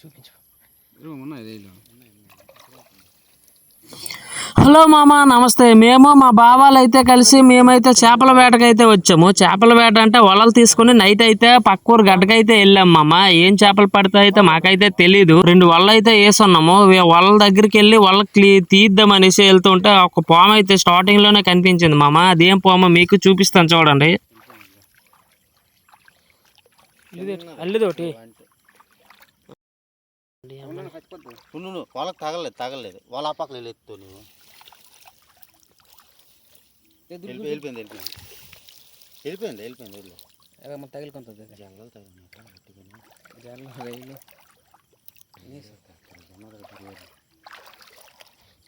చూపించు. హలో మామ, నమస్తే. మేము మా బావాలు అయితే కలిసి మేమైతే చేపల వేటకైతే వచ్చాము. చేపల వేట అంటే వలలు తీసుకుని నైట్ అయితే పక్కూరు గడ్డకైతే వెళ్ళాం మామ. ఏం చేపలు పడతాయితే మాకైతే తెలీదు. 2 వలలు అయితే వేసున్నాము. వలల దగ్గరికి వెళ్ళి వల తీద్దాం అనేసి వెళ్తుంటే ఒక పాము అయితే స్టార్టింగ్ లోనే కనిపించింది మామ. అదేం పాము మీకు చూపిస్తాను చూడండి. అల్లిదోటి వాళ్ళకి తగలేదు వాళ్ళ పక్కన ఎత్తుతో నువ్వు వెళ్ళిపోయింది తగిలికొంటుంది జంగలు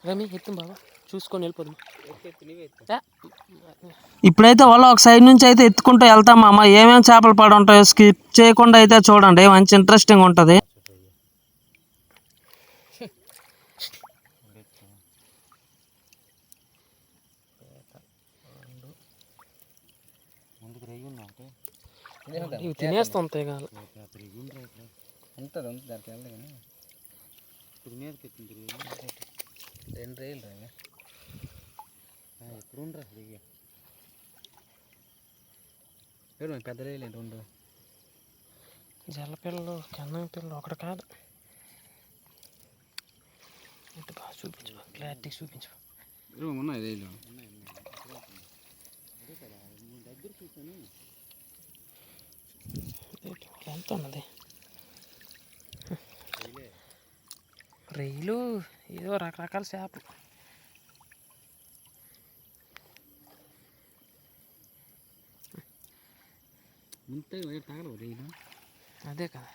రమి ఎత్తు బాబా, చూసుకొని వెళ్ళిపోదాం. ఇప్పుడైతే వల ఒక సైడ్ నుంచి అయితే ఎత్తుకుంటూ వెళ్తాం మామ. ఏమేమి చేపలు పడి ఉంటాయో స్కిప్ చేయకుండా అయితే చూడండి, మంచి ఇంట్రెస్టింగ్ ఉంటుంది. ఇవి తినేస్తా ఉంటాయి కాదు ఉంటుంది దానికి వెళ్ళదు కానీ 2 రేళ్ళు రా ఎప్పుడు ఉండరా పెద్ద రేళ్ళు 2 జల్ల పిల్లలు కన్నం పిల్లలు ఒకటి కాదు. ఇటు బాగా చూపించు, క్లారిటీ చూపించు. ఉన్నాయి రేళ్ళు ఎంత ఉన్నది రొయ్యలు, ఏదో రకరకాల చేపలు. అదే కదా,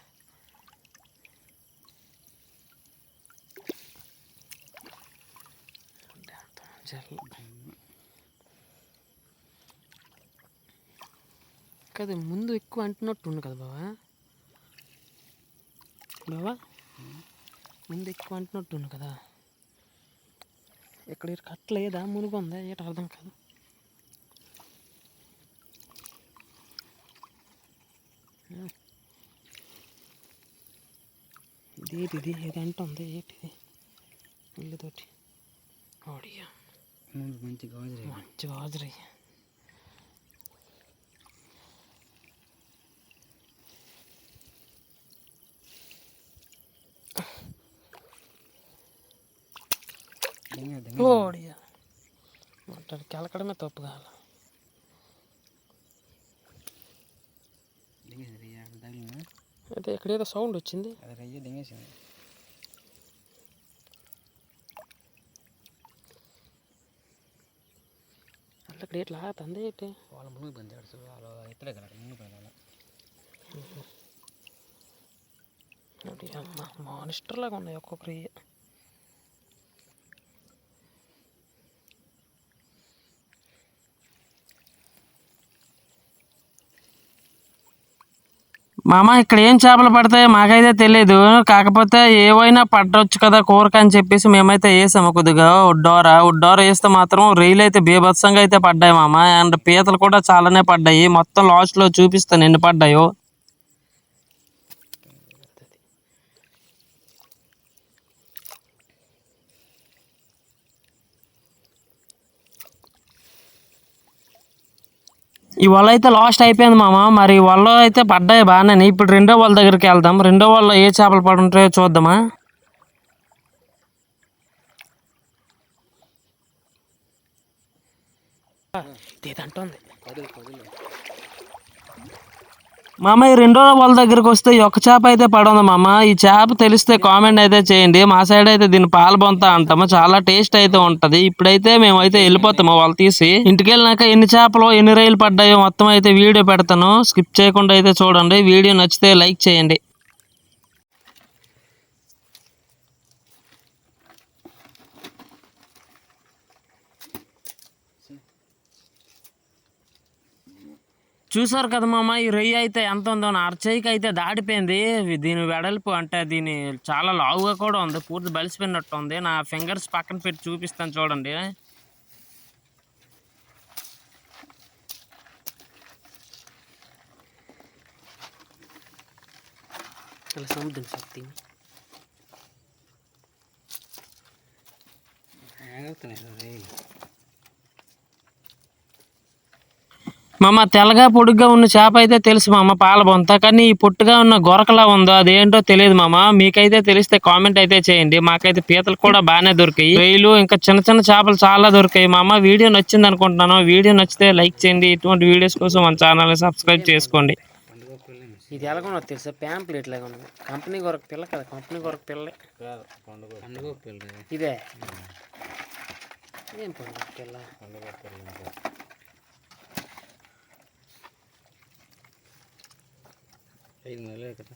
కదా ముందు ఎక్కువ అంటున్నట్టు ఉంది కదా బావా. ముందు ఎక్కువ అంటున్నట్టు ఉంది కదా. ఇక్కడ కట్టలేదా, మునుగు ఉందా, ఏంటి అర్థం కాదు. ఇది ఏది అంటుంది, ఏంటిది ఇల్లుతోటి ఓడియా మంచి గాజురయ్య. ఓడియా అంటారు, కెలకడమే తప్పు కాదు. అదే ఇక్కడ ఏదో సౌండ్ వచ్చింది, రయ్య దింగేసింది. అట్లా ఇక్కడ ఎట్లా ఆగుతుంది ఏంటి, వాళ్ళ ముందు బందాడు వాళ్ళ ఎత్తలే కదా ముందు పడాల. అమ్మ మానిస్టర్ లాగా ఉన్నాయి ఒక్కొక్కరి. మామ ఇక్కడ ఏం చేపలు పడతాయో మాకైతే తెలియదు. కాకపోతే ఏవైనా పడవచ్చు కదా కూరక అని చెప్పేసి మేమైతే వేసాము. కొద్దిగా ఉడ్డోర వేస్తే మాత్రం రైలు అయితే బీభత్సంగా అయితే పడ్డాయి మామ. అండ్ పీతలు కూడా చాలానే పడ్డాయి. మొత్తం లాస్ట్ లో చూపిస్తాను ఎన్ని పడ్డాయో. ఈ వల అయితే లాస్ట్ అయిపోయింది మామ. మరి వల్ల అయితే పడ్డాయి బాగానే. ఇప్పుడు 2వ వల దగ్గరికి వెళ్దాం. 2వ వల్ల ఏ చేపలు పడి ఉంటాయో చూద్దామా. మామ ఈ 2వ వల దగ్గరికి వస్తే ఈ ఒక్క చేప అయితే పడుంది మామ. ఈ చేప తెలిస్తే కామెంట్ అయితే చేయండి. మా సైడ్ అయితే దీన్ని పాలబొంత అంటాము. చాలా టేస్ట్ అయితే ఉంటది. ఇప్పుడైతే మేమైతే వెళ్ళిపోతాము వాళ్ళు తీసి. ఇంటికి వెళ్ళినాక ఎన్ని చేపలు ఎన్ని రైలు పడ్డాయో మొత్తం అయితే వీడియో పెడతాను. స్కిప్ చేయకుండా అయితే చూడండి. వీడియో నచ్చితే లైక్ చేయండి. చూసారు కదా మామ, ఈ రొయ్య అయితే ఎంత ఉందో. నా అరచేయికి అయితే దాడిపోయింది. దీని వెడల్పు అంటే దీని చాలా లావుగా కూడా ఉంది. పూర్తి బలిసిపోయినట్టు ఉంది. నా ఫింగర్స్ పక్కన పెట్టి చూపిస్తాను చూడండి. సముద్రం శక్తి మామ తెల్లగా పొడుగ్గా ఉన్న చేప అయితే తెలుసు మామ పాల బొంత, కానీ ఈ పొట్టుగా ఉన్న గొరకలా ఉందో అదేంటో తెలియదు మామ. మీకైతే తెలిస్తే కామెంట్ అయితే చేయండి. మాకైతే పీతలు కూడా బాగానే దొరికాయి, రొయ్యలు ఇంకా చిన్న చిన్న చేపలు చాలా దొరికాయి మామ. వీడియో నచ్చింది అనుకుంటున్నాను. వీడియో నచ్చితే లైక్ చేయండి. ఇటువంటి వీడియోస్ కోసం మన ఛానల్ని సబ్స్క్రైబ్ చేసుకోండి. ఇది ఎలాగో తెలుసా, ప్యాంప్లెట్ లాగా ఉన్నది. కంపెనీ కొరకు పిల్ల కదా, కంపెనీ కొరకు పిల్ల ఇదే. ఏం పండుగ పిల్ల? ఐదు నెలలే కదా.